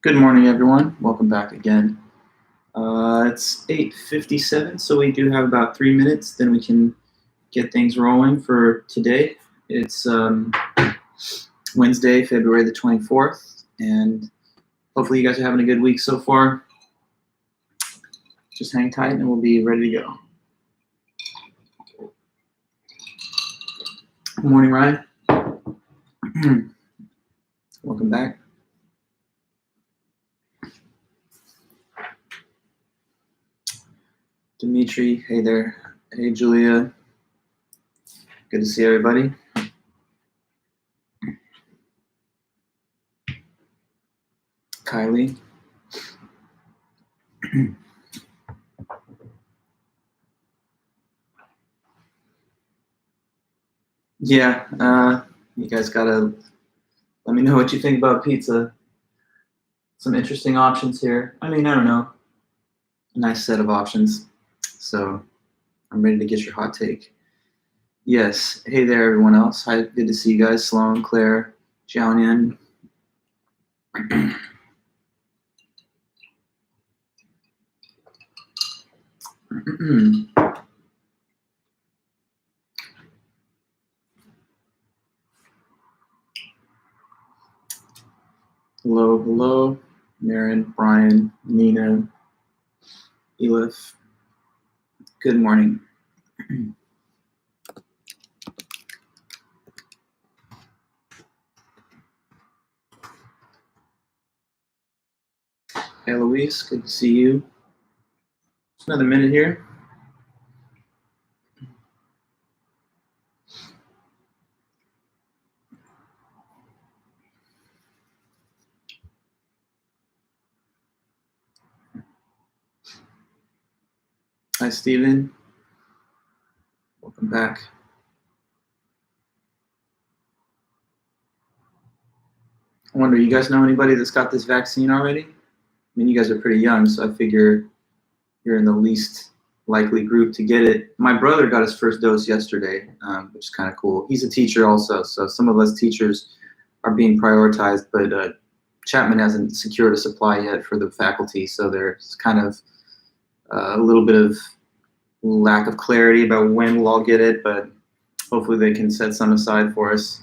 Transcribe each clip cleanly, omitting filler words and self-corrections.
Good morning, everyone. Welcome back again. It's 8:57, so we do have about 3 minutes. Then we can get things rolling for today. It's Wednesday, February the 24th, and hopefully you guys are having a good week so far. Just hang tight, and we'll be ready to go. Good morning, Ryan. Welcome back. Dimitri, hey there. Hey, Julia. Good to see everybody. Kylie. Yeah, you guys gotta let me know what you think about pizza. Some interesting options here. I mean, I don't know. A nice set of options. So I'm ready to get your hot take. Yes. Hey there, everyone else. Hi, good to see you guys. Sloan, Claire, Jiaonian. Hello, hello. Maren, Brian, Nina, Elif. Good morning. Eloise, good to see you. Just another minute here. Hi, Steven. Welcome back. I wonder, you guys know anybody that's got this vaccine already? I mean, you guys are pretty young, so I figure you're in the least likely group to get it. My brother got his first dose yesterday, which is kind of cool. He's a teacher also, so some of us teachers are being prioritized, but Chapman hasn't secured a supply yet for the faculty, so there's kind of a little bit of lack of clarity about when we'll all get it, but hopefully they can set some aside for us.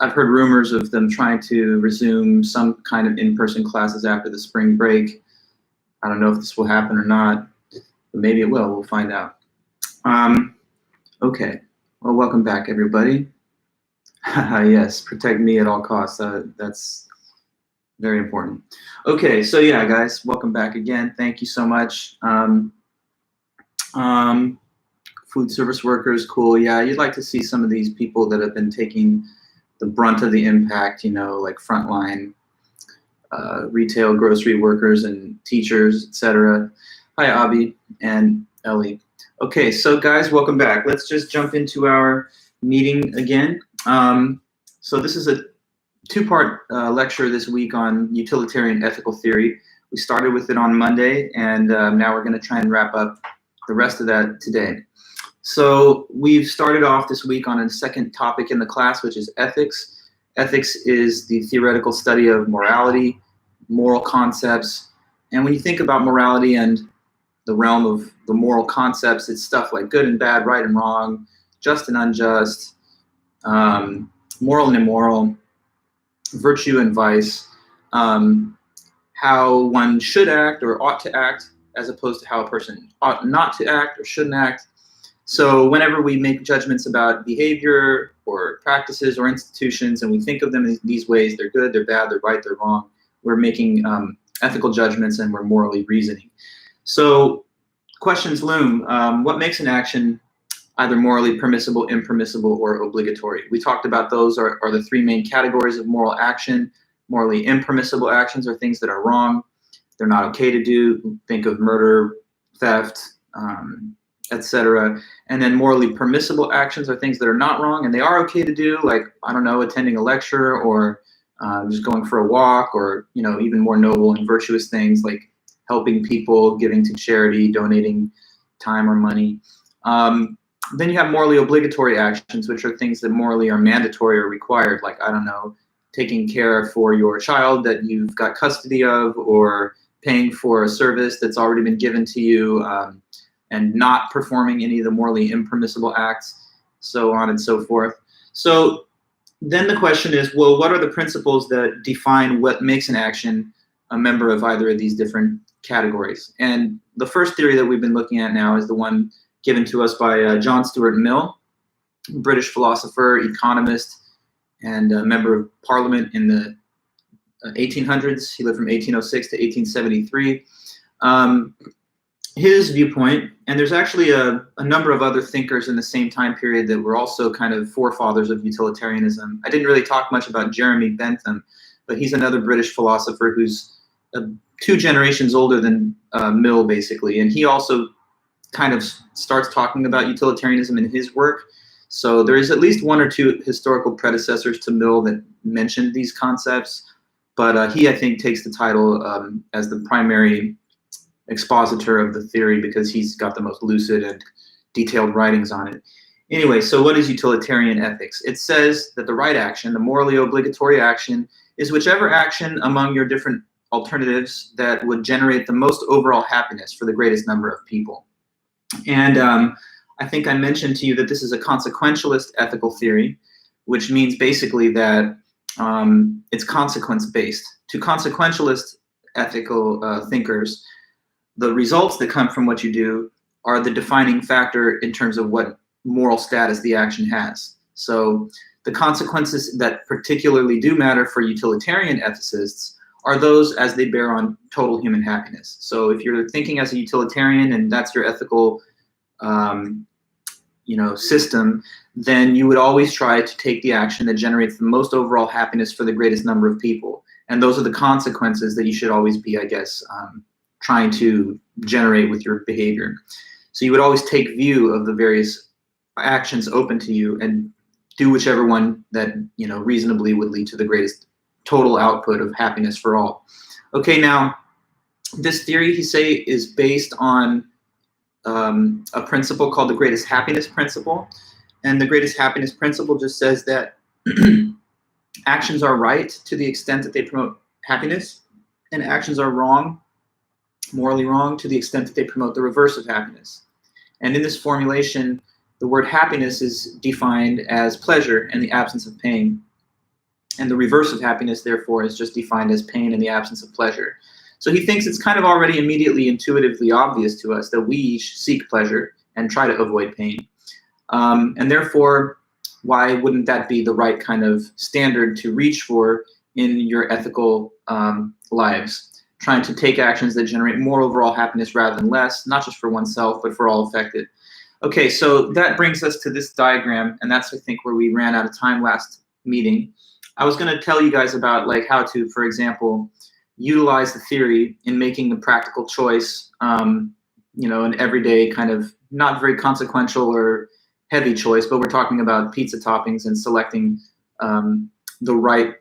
I've heard rumors of them trying to resume some kind of in-person classes after the spring break. I don't know if this will happen or not, but maybe it will. We'll find out. Okay. Well, welcome back, everybody. Yes, protect me at all costs. That's very important. Okay, so yeah, guys, welcome back again. Thank you so much. Food service workers, cool. Yeah, you'd like to see some of these people that have been taking the brunt of the impact, you know, like frontline retail, grocery workers and teachers, etc. Hi, Avi and Ellie. Okay, so guys, welcome back. Let's just jump into our meeting again. So this is a two-part lecture this week on utilitarian ethical theory. We started with it on Monday, and now we're going to try and wrap up the rest of that today. So we've started off this week on a second topic in the class, which is ethics. Ethics is the theoretical study of morality, moral concepts. And when you think about morality and the realm of the moral concepts, it's stuff like good and bad, right and wrong, just and unjust, moral and immoral, virtue and vice, how one should act or ought to act, as opposed to how a person ought not to act or shouldn't act. So whenever we make judgments about behavior or practices or institutions, and we think of them in these ways, they're good, they're bad, they're right, they're wrong, we're making ethical judgments and we're morally reasoning. So questions loom. What makes an action either morally permissible, impermissible, or obligatory? We talked about those are the three main categories of moral action. Morally impermissible actions are things that are wrong. They're not okay to do. Think of murder, theft, etc. And then morally permissible actions are things that are not wrong and they are okay to do, like, I don't know, attending a lecture or just going for a walk, or, you know, even more noble and virtuous things like helping people, giving to charity, donating time or money. Then you have morally obligatory actions, which are things that morally are mandatory or required, like, I don't know, taking care for your child that you've got custody of, or paying for a service that's already been given to you, and not performing any of the morally impermissible acts, so on and so forth. So then the question is, well, what are the principles that define what makes an action a member of either of these different categories? And the first theory that we've been looking at now is the one given to us by John Stuart Mill, British philosopher, economist, and a member of parliament in the 1800s. He lived from 1806 to 1873. His viewpoint, and there's actually a number of other thinkers in the same time period that were also kind of forefathers of utilitarianism. I didn't really talk much about Jeremy Bentham, but he's another British philosopher who's 2 generations older than Mill, basically, and he also kind of starts talking about utilitarianism in his work. So there is at least 1 or 2 historical predecessors to Mill that mentioned these concepts, but he, I think, takes the title as the primary expositor of the theory because he's got the most lucid and detailed writings on it. Anyway, so what is utilitarian ethics? It says that the right action, the morally obligatory action, is whichever action among your different alternatives that would generate the most overall happiness for the greatest number of people. And I think I mentioned to you that this is a consequentialist ethical theory, which means basically that it's consequence-based. To consequentialist ethical thinkers, the results that come from what you do are the defining factor in terms of what moral status the action has. So the consequences that particularly do matter for utilitarian ethicists are those as they bear on total human happiness. So if you're thinking as a utilitarian and that's your ethical system, then you would always try to take the action that generates the most overall happiness for the greatest number of people. And those are the consequences that you should always be, I guess, trying to generate with your behavior. So you would always take view of the various actions open to you and do whichever one that reasonably would lead to the greatest total output of happiness for all. Okay, now this theory, he say, is based on a principle called the greatest happiness principle. And the greatest happiness principle just says that actions are right to the extent that they promote happiness, and actions are wrong, morally wrong, to the extent that they promote the reverse of happiness. And in this formulation, the word happiness is defined as pleasure and the absence of pain. And the reverse of happiness, therefore, is just defined as pain and the absence of pleasure. So he thinks it's kind of already immediately intuitively obvious to us that we each seek pleasure and try to avoid pain. And therefore, why wouldn't that be the right kind of standard to reach for in your ethical lives? Trying to take actions that generate more overall happiness rather than less, not just for oneself, but for all affected. Okay, so that brings us to this diagram, and that's, I think, where we ran out of time last meeting. I was going to tell you guys about how to, for example, utilize the theory in making a practical choice, an everyday kind of not very consequential or heavy choice, but we're talking about pizza toppings and selecting the right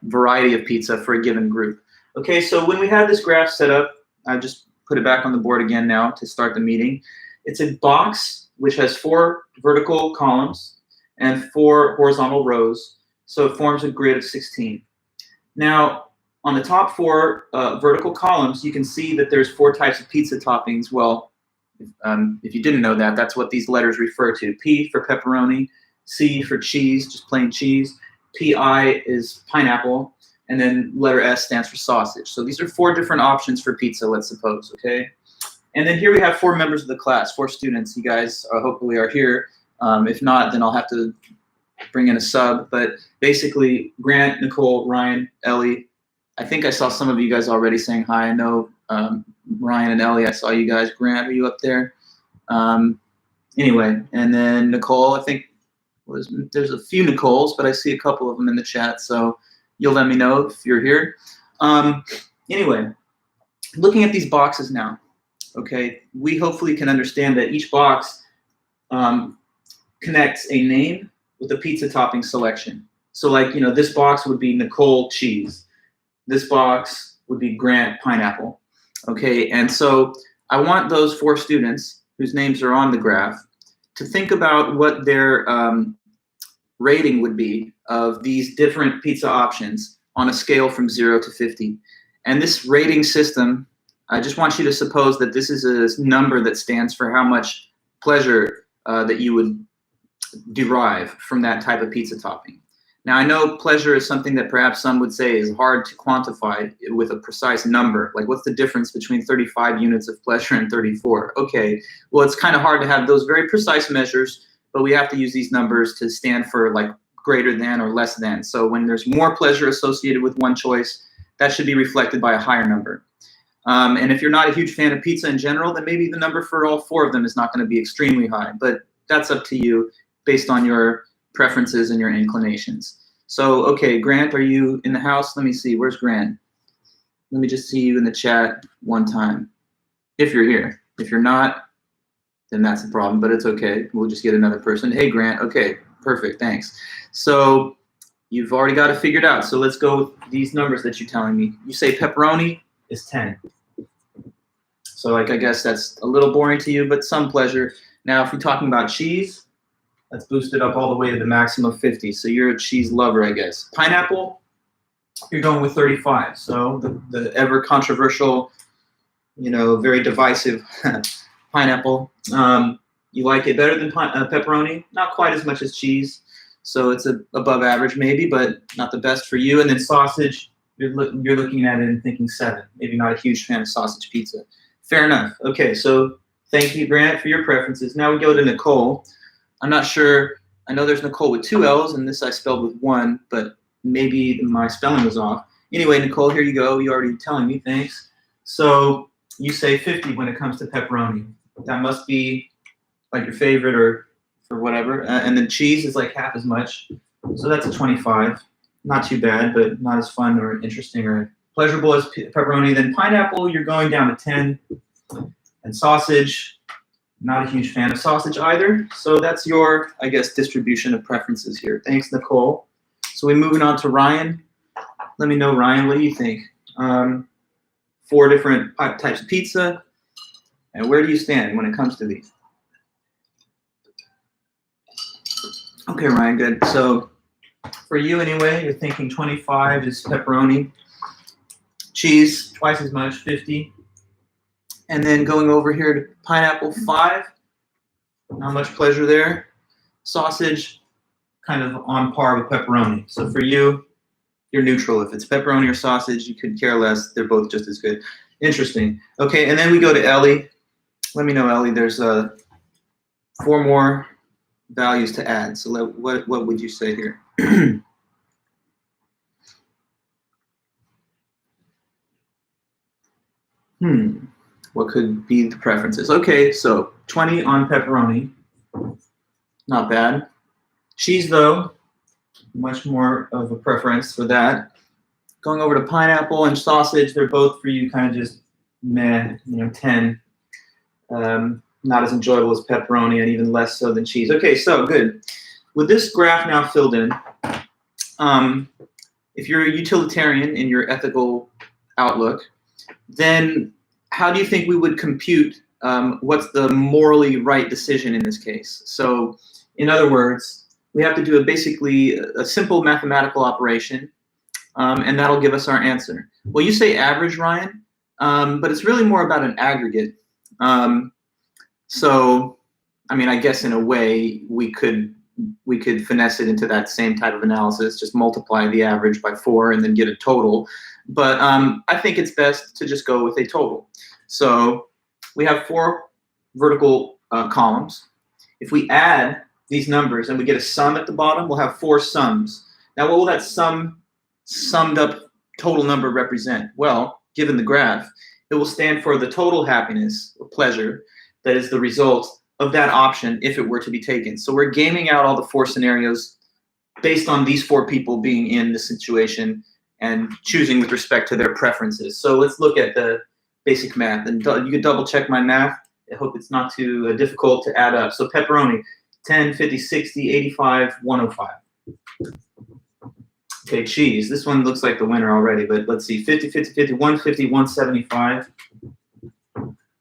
variety of pizza for a given group. Okay, so when we have this graph set up, I just put it back on the board again now to start the meeting. It's a box which has 4 vertical columns and 4 horizontal rows, so it forms a grid of 16. Now, on the top 4 vertical columns, you can see that there's 4 types of pizza toppings. Well, if you didn't know that, that's what these letters refer to. P for pepperoni, C for cheese, just plain cheese, PI is pineapple, and then letter S stands for sausage. So these are 4 different options for pizza, let's suppose, okay? And then here we have 4 members of the class, 4 students. You guys hopefully are here. If not, then I'll have to bring in a sub. But basically, Grant, Nicole, Ryan, Ellie. I think I saw some of you guys already saying hi. I know Ryan and Ellie, I saw you guys. Grant, are you up there? Anyway, and then Nicole, I think there's a few Nicoles, but I see a couple of them in the chat. So you'll let me know if you're here. Anyway, looking at these boxes now, okay, we hopefully can understand that each box connects a name with a pizza topping selection. So this box would be Nicole cheese. This box would be Grant pineapple. Okay, and so I want those 4 students whose names are on the graph to think about what their rating would be of these different pizza options on a scale from 0 to 50. And this rating system, I just want you to suppose that this is a number that stands for how much pleasure that you would derive from that type of pizza topping. Now, I know pleasure is something that perhaps some would say is hard to quantify with a precise number. Like, what's the difference between 35 units of pleasure and 34? Okay, well, it's kind of hard to have those very precise measures, but we have to use these numbers to stand for like greater than or less than. So when there's more pleasure associated with one choice, that should be reflected by a higher number. And if you're not a huge fan of pizza in general, then maybe the number for all 4 of them is not going to be extremely high, but that's up to you based on your preferences and your inclinations. So, okay, Grant, are you in the house? Let me see. Where's Grant? Let me just see you in the chat one time. If you're here. If you're not, then that's a problem, but it's okay. We'll just get another person. Hey, Grant. Okay, perfect. Thanks. So you've already got it figured out. So let's go with these numbers that you're telling me. You say pepperoni is 10. So, like, I guess that's a little boring to you, but some pleasure. Now, if we're talking about cheese, let's boost it up all the way to the maximum of 50. So you're a cheese lover, I guess. Pineapple, you're going with 35. So the ever controversial, very divisive pineapple. You like it better than pepperoni? Not quite as much as cheese. So it's above average maybe, but not the best for you. And then sausage, you're looking at it and thinking 7. Maybe not a huge fan of sausage pizza. Fair enough. Okay, so thank you, Grant, for your preferences. Now we go to Nicole. I'm not sure. I know there's Nicole with 2 L's, and this I spelled with 1, but maybe my spelling was off. Anyway, Nicole, here you go. You're already telling me. Thanks. So you say 50 when it comes to pepperoni. That must be like your favorite or whatever. And then cheese is like half as much. So that's a 25. Not too bad, but not as fun or interesting or pleasurable as pepperoni. Then pineapple, you're going down to 10. And sausage, not a huge fan of sausage either. So that's your, I guess, distribution of preferences here. Thanks, Nicole. So we're moving on to Ryan. Let me know, Ryan, what do you think? 4 different types of pizza. And where do you stand when it comes to these? Okay, Ryan, good. So for you anyway, you're thinking 25 is pepperoni. Cheese, twice as much, 50. And then going over here to pineapple, 5. Not much pleasure there. Sausage, kind of on par with pepperoni. So for you, you're neutral. If it's pepperoni or sausage, you could care less. They're both just as good. Interesting. Okay, and then we go to Ellie. Let me know, Ellie. There's 4 more values to add. So what would you say here? What could be the preferences? Okay, so 20 on pepperoni. Not bad. Cheese, though, much more of a preference for that. Going over to pineapple and sausage, they're both for you kind of just meh, 10. Not as enjoyable as pepperoni and even less so than cheese. Okay, so good. With this graph now filled in, if you're a utilitarian in your ethical outlook, then how do you think we would compute what's the morally right decision in this case? So, in other words, we have to do basically a simple mathematical operation, and that'll give us our answer. Well, you say average, Ryan, but it's really more about an aggregate. So, I mean, I guess in a way we could finesse it into that same type of analysis, just multiply the average by 4 and then get a total. But I think it's best to just go with a total. So we have 4 vertical columns. If we add these numbers and we get a sum at the bottom, we'll have 4 sums. Now, what will that summed up total number represent? Well, given the graph, it will stand for the total happiness or pleasure that is the result of that option if it were to be taken. So we're gaming out all the 4 scenarios based on these 4 people being in the situation and choosing with respect to their preferences. So let's look at the basic math. And you can double check my math. I hope it's not too difficult to add up. So pepperoni, 10, 50, 60, 85, 105. Okay, cheese. This one looks like the winner already, but let's see. 50, 50, 50, 150, 175.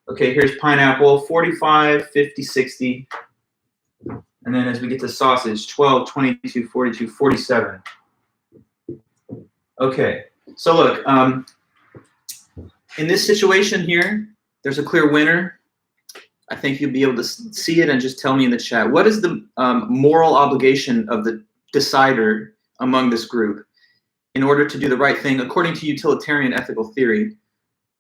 Okay, here's pineapple, 45, 50, 60. And And then as we get to sausage, 12, 22, 42, 47. Okay, so look, in this situation here, there's a clear winner. I think you'll be able to see it and just tell me in the chat. What is the moral obligation of the decider among this group in order to do the right thing according to utilitarian ethical theory?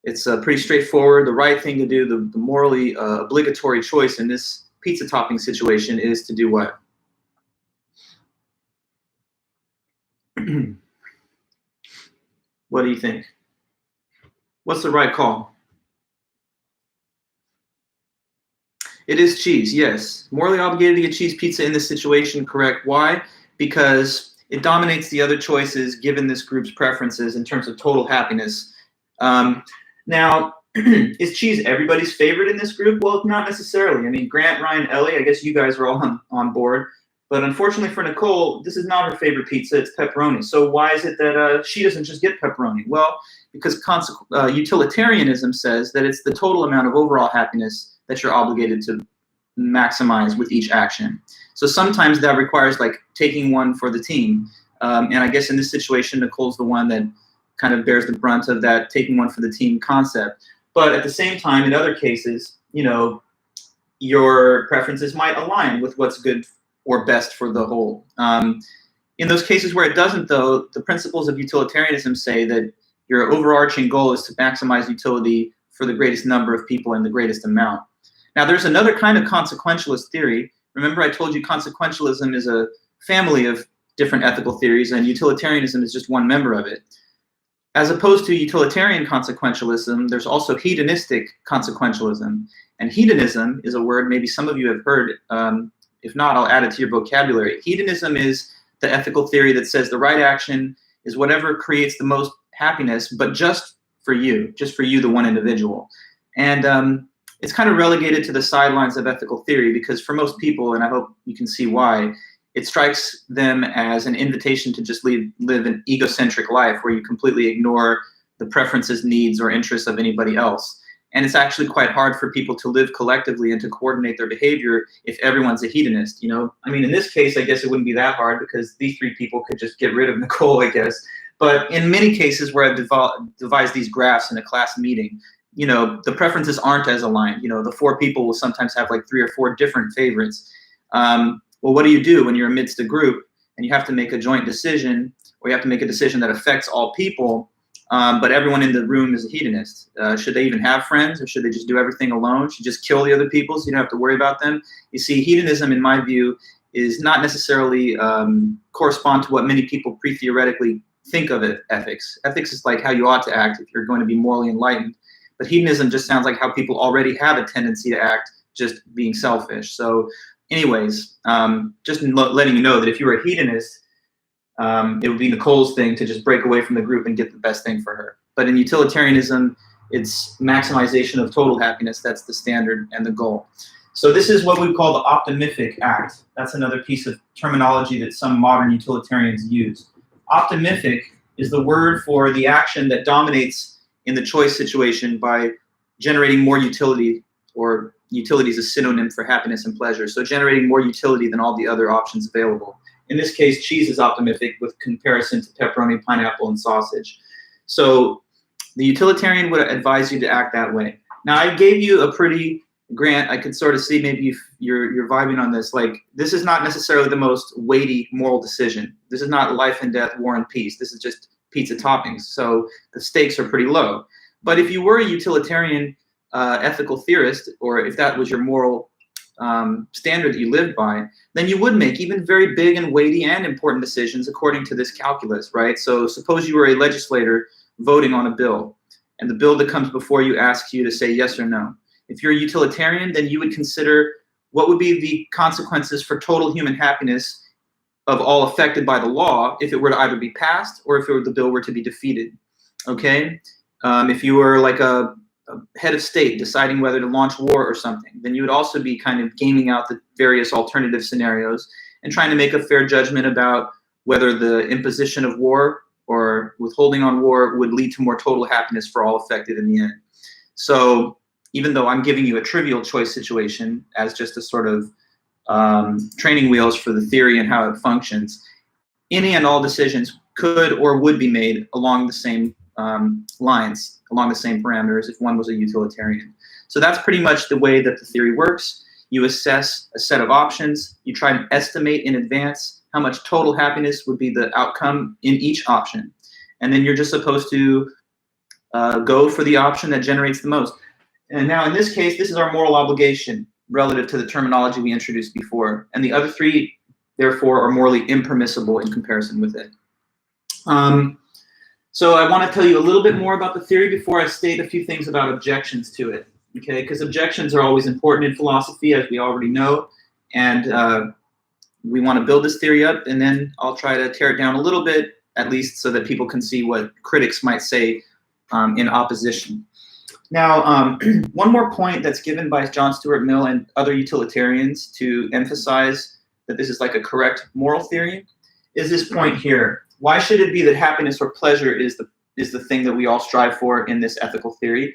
It's pretty straightforward. The right thing to do, the morally obligatory choice in this pizza topping situation is to do what? What do you think? What's the right call? It is cheese, yes. Morally obligated to get cheese pizza in this situation, correct. Why? Because it dominates the other choices given this group's preferences in terms of total happiness. Now, is cheese everybody's favorite in this group? Well, not necessarily. I mean, Grant, Ryan, Ellie, I guess you guys are all on board. But unfortunately for Nicole, this is not her favorite pizza. It's pepperoni. So why is it that she doesn't just get pepperoni? Well, because utilitarianism says that it's the total amount of overall happiness that you're obligated to maximize with each action. So sometimes that requires like taking one for the team. And I guess in this situation, Nicole's the one that kind of bears the brunt of that taking one for the team concept. But at the same time, in other cases, you know, your preferences might align with what's good or best for the whole. In those cases where it doesn't, though, the principles of utilitarianism say that your overarching goal is to maximize utility for the greatest number of people in the greatest amount. Now, there's another kind of consequentialist theory. Remember, I told you consequentialism is a family of different ethical theories, and utilitarianism is just one member of it. As opposed to utilitarian consequentialism, there's also hedonistic consequentialism. And hedonism is a word maybe some of you have heard. If not, I'll add it to your vocabulary. Hedonism is the ethical theory that says the right action is whatever creates the most happiness, but just for you, the one individual. And it's kind of relegated to the sidelines of ethical theory because for most people, and I hope you can see why, it strikes them as an invitation to just live an egocentric life where you completely ignore the preferences, needs, or interests of anybody else. And it's actually quite hard for people to live collectively and to coordinate their behavior if everyone's a hedonist, you know? I mean, in this case, I guess it wouldn't be that hard because these three people could just get rid of Nicole, I guess. But in many cases where I've devised these graphs in a class meeting, you know, the preferences aren't as aligned. You know, the four people will sometimes have like 3 or 4 different favorites. Well, what do you do when you're amidst a group and you have to make a joint decision, or you have to make a decision that affects all people, but everyone in the room is a hedonist? Should they even have friends, or should they just do everything alone? Should just kill the other people so you don't have to worry about them? You see, hedonism, in my view, is not necessarily correspond to what many people pre-theoretically think of it, ethics. Ethics is like how you ought to act if you're going to be morally enlightened. But hedonism just sounds like how people already have a tendency to act, just being selfish. So anyways, just letting you know that if you were a hedonist, it would be Nicole's thing to just break away from the group and get the best thing for her. But in utilitarianism, it's maximization of total happiness. That's the standard and the goal. So this is what we call the optimific act. That's another piece of terminology that some modern utilitarians use. Optimific is the word for the action that dominates in the choice situation by generating more utility, or utility is a synonym for happiness and pleasure. So generating more utility than all the other options available. In this case, cheese is optimific with comparison to pepperoni, pineapple, and sausage. So the utilitarian would advise you to act that way. Now, I gave you a pretty, Grant, I could sort of see maybe if you're vibing on this. Like, this is not necessarily the most weighty moral decision. This is not life and death, war and peace. This is just pizza toppings. So the stakes are pretty low. But if you were a utilitarian ethical theorist, or if that was your moral standard that you lived by, then you would make even very big and weighty and important decisions according to this calculus, right? So suppose you were a legislator voting on a bill, and the bill that comes before you asks you to say yes or no. If you're a utilitarian, then you would consider what would be the consequences for total human happiness of all affected by the law if it were to either be passed or if the bill were to be defeated, okay? If you were like a head of state deciding whether to launch war or something, then you would also be kind of gaming out the various alternative scenarios and trying to make a fair judgment about whether the imposition of war or withholding on war would lead to more total happiness for all affected in the end. So even though I'm giving you a trivial choice situation as just a sort of training wheels for the theory and how it functions, any and all decisions could or would be made along the same lines, along the same parameters if one was a utilitarian. So that's pretty much the way that the theory works. You assess a set of options. You try and estimate in advance how much total happiness would be the outcome in each option. And then you're just supposed to go for the option that generates the most. And now in this case, this is our moral obligation relative to the terminology we introduced before. And the other three, therefore, are morally impermissible in comparison with it. So I want to tell you a little bit more about the theory before I state a few things about objections to it. Okay, because objections are always important in philosophy, as we already know. And we want to build this theory up, and then I'll try to tear it down a little bit, at least so that people can see what critics might say in opposition. Now, one more point that's given by John Stuart Mill and other utilitarians to emphasize that this is like a correct moral theory is this point here. Why should it be that happiness or pleasure is the thing that we all strive for in this ethical theory?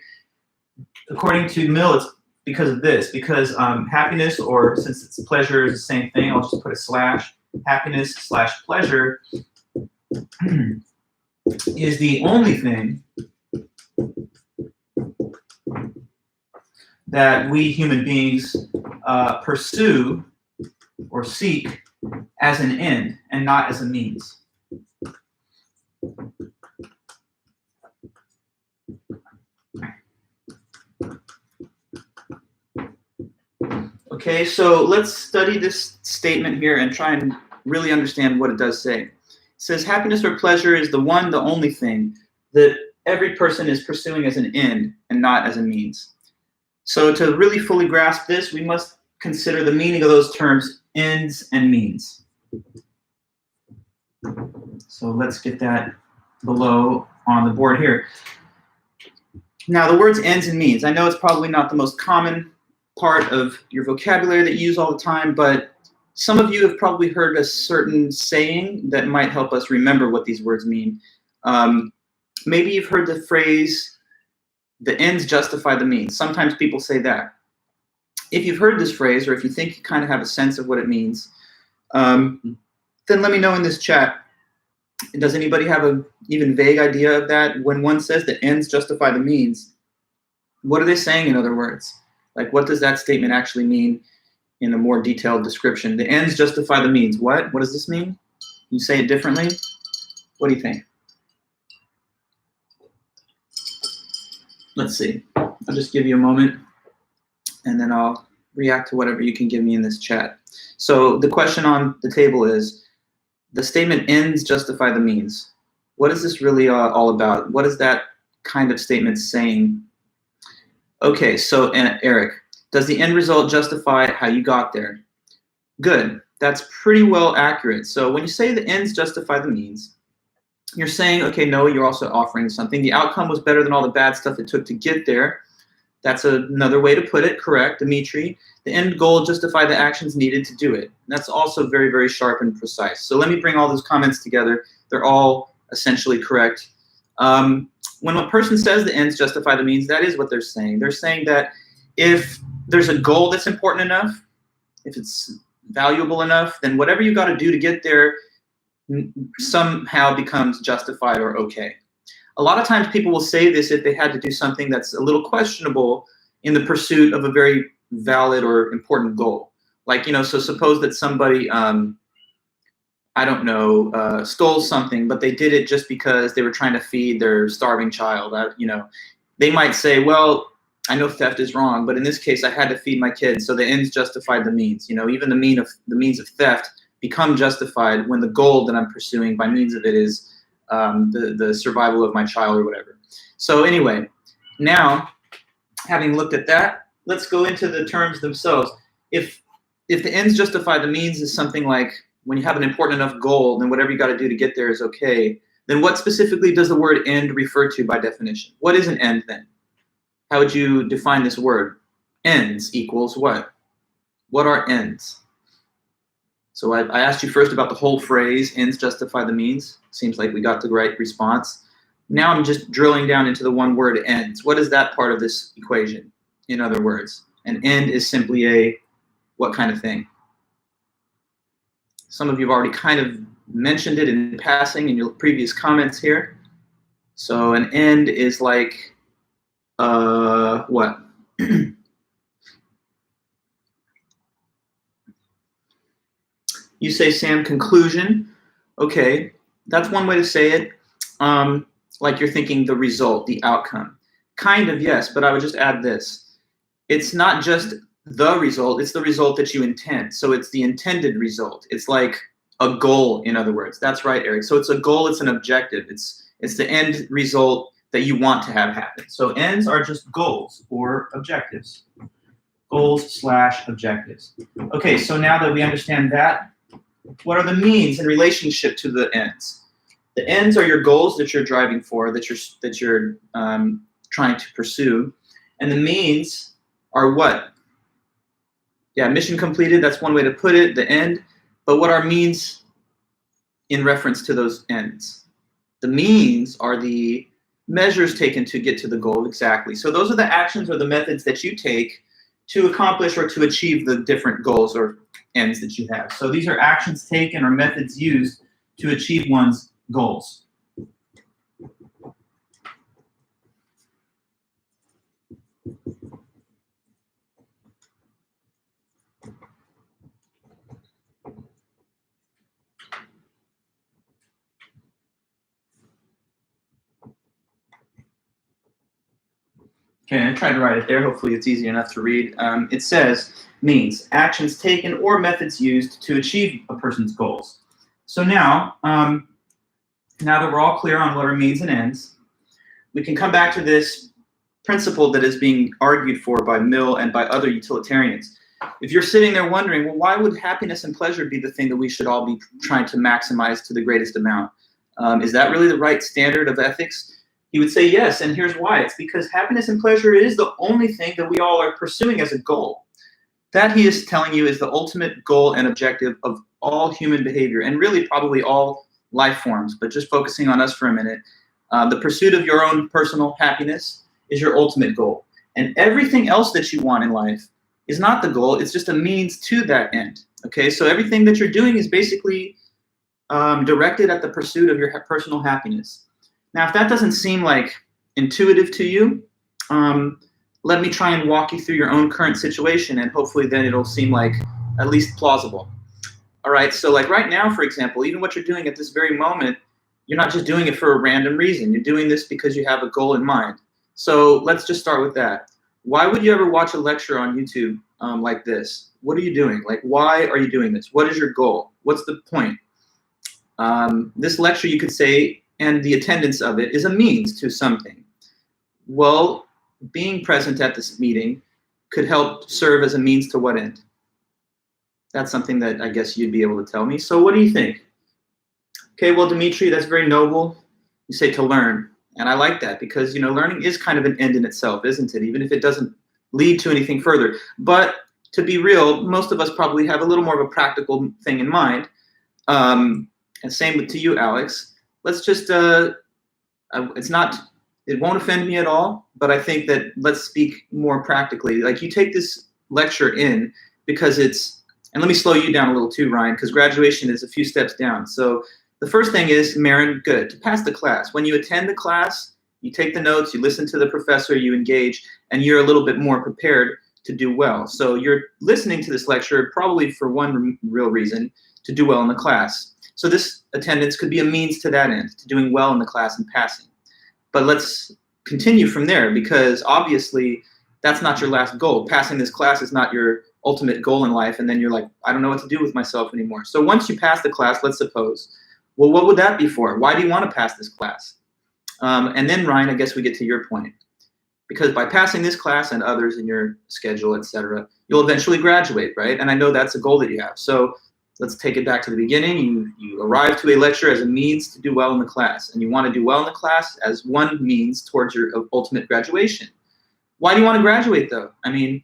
According to Mill, it's because of this, because happiness, or since it's pleasure is the same thing, I'll just put a slash, happiness slash pleasure is the only thing that we human beings pursue or seek as an end and not as a means. Okay, so let's study this statement here and try and really understand what it does say. It says happiness or pleasure is the one, the only thing that every person is pursuing as an end and not as a means. So to really fully grasp this, we must consider the meaning of those terms, ends and means. So let's get that below on the board here. Now, the words ends and means, I know it's probably not the most common part of your vocabulary that you use all the time, but some of you have probably heard a certain saying that might help us remember what these words mean. Maybe you've heard the phrase, the ends justify the means. Sometimes people say that. If you've heard this phrase, or if you think you kind of have a sense of what it means, then let me know in this chat. Does anybody have an even vague idea of that? When one says the ends justify the means, what are they saying in other words? Like, what does that statement actually mean in a more detailed description? The ends justify the means. What? What does this mean? You say it differently? What do you think? Let's see. I'll just give you a moment, and then I'll react to whatever you can give me in this chat. So the question on the table is, the statement ends justify the means. What is this really all about? What is that kind of statement saying? Okay, so Eric, does the end result justify how you got there? Good, that's pretty well accurate. So when you say the ends justify the means, you're saying, okay, no, you're also offering something. The outcome was better than all the bad stuff it took to get there. That's another way to put it, correct, Dimitri. The end goal justify the actions needed to do it. And that's also very, very sharp and precise. So let me bring all those comments together. They're all essentially correct. When a person says the ends justify the means, that is what they're saying. They're saying that if there's a goal that's important enough, if it's valuable enough, then whatever you got to do to get there somehow becomes justified or okay. A lot of times people will say this if they had to do something that's a little questionable in the pursuit of a very valid or important goal. Like, you know, so suppose that somebody, I don't know, stole something, but they did it just because they were trying to feed their starving child. You know, they might say, well, I know theft is wrong, but in this case, I had to feed my kids, so the ends justified the means. You know, even the means of theft become justified when the goal that I'm pursuing by means of it is the survival of my child or whatever. So anyway, now having looked at that, let's go into the terms themselves. If the ends justify the means is something like when you have an important enough goal, then whatever you got to do to get there is okay, then what specifically does the word end refer to by definition? What is an end then? How would you define this word? Ends equals what? What are ends? So I asked you first about the whole phrase, ends justify the means. Seems like we got the right response. Now I'm just drilling down into the one word ends. What is that part of this equation? In other words, an end is simply a what kind of thing? Some of you have already kind of mentioned it in passing in your previous comments here. So an end is like, what? You say, Sam, conclusion. Okay, that's one way to say it. Like you're thinking the result, the outcome. Kind of, yes, but I would just add this. It's not just the result, it's the result that you intend. So it's the intended result. It's like a goal, in other words. That's right, Eric. So it's a goal, it's an objective. It's the end result that you want to have happen. So ends are just goals or objectives. Goals/objectives. Okay, so now that we understand that, what are the means in relationship to the ends? The ends are your goals that you're driving for, that you're trying to pursue, and the means are what? Yeah, mission completed. That's one way to put it. The end. But what are means in reference to those ends? The means are the measures taken to get to the goal exactly. So those are the actions or the methods that you take to accomplish or to achieve the different goals or ends that you have. So these are actions taken or methods used to achieve one's goals. Okay, I tried to write it there. Hopefully it's easy enough to read. It says, means, actions taken or methods used to achieve a person's goals. So now that we're all clear on what are means and ends, we can come back to this principle that is being argued for by Mill and by other utilitarians. If you're sitting there wondering, well, why would happiness and pleasure be the thing that we should all be trying to maximize to the greatest amount? Is that really the right standard of ethics? He would say yes, and here's why. It's because happiness and pleasure is the only thing that we all are pursuing as a goal. That, he is telling you, is the ultimate goal and objective of all human behavior, and really probably all life forms, but just focusing on us for a minute. The pursuit of your own personal happiness is your ultimate goal. And everything else that you want in life is not the goal, it's just a means to that end. Okay, so everything that you're doing is basically directed at the pursuit of your personal happiness. Now, if that doesn't seem like intuitive to you, let me try and walk you through your own current situation, and hopefully then it'll seem like at least plausible. All right, so like right now, for example, even what you're doing at this very moment, you're not just doing it for a random reason. You're doing this because you have a goal in mind. So let's just start with that. Why would you ever watch a lecture on YouTube like this? What are you doing? Like, why are you doing this? What is your goal? What's the point? This lecture, you could say, and the attendance of it is a means to something. Well, being present at this meeting could help serve as a means to what end? That's something that I guess you'd be able to tell me. So what do you think? Okay, well, Dimitri, that's very noble. You say to learn. And I like that because, you know, learning is kind of an end in itself, isn't it? Even if it doesn't lead to anything further. But to be real, most of us probably have a little more of a practical thing in mind. And same to you, Alex. Let's just, it won't offend me at all, but I think that let's speak more practically. Like, you take this lecture in because it's, and let me slow you down a little too, Ryan, because graduation is a few steps down. So the first thing is, Marin, good, to pass the class. When you attend the class, you take the notes, you listen to the professor, you engage, and you're a little bit more prepared to do well. So you're listening to this lecture probably for one real reason, to do well in the class. So this attendance could be a means to that end, to doing well in the class and passing. But let's continue from there, because obviously that's not your last goal. Passing this class is not your ultimate goal in life, and then you're like, I don't know what to do with myself anymore. So once you pass the class, let's suppose, well, what would that be for? Why do you want to pass this class? And then, Ryan, I guess we get to your point. Because by passing this class and others in your schedule, etc., you'll eventually graduate, right? And I know that's a goal that you have. So let's take it back to the beginning. You arrive to a lecture as a means to do well in the class, and you want to do well in the class as one means towards your ultimate graduation. Why do you want to graduate, though? I mean,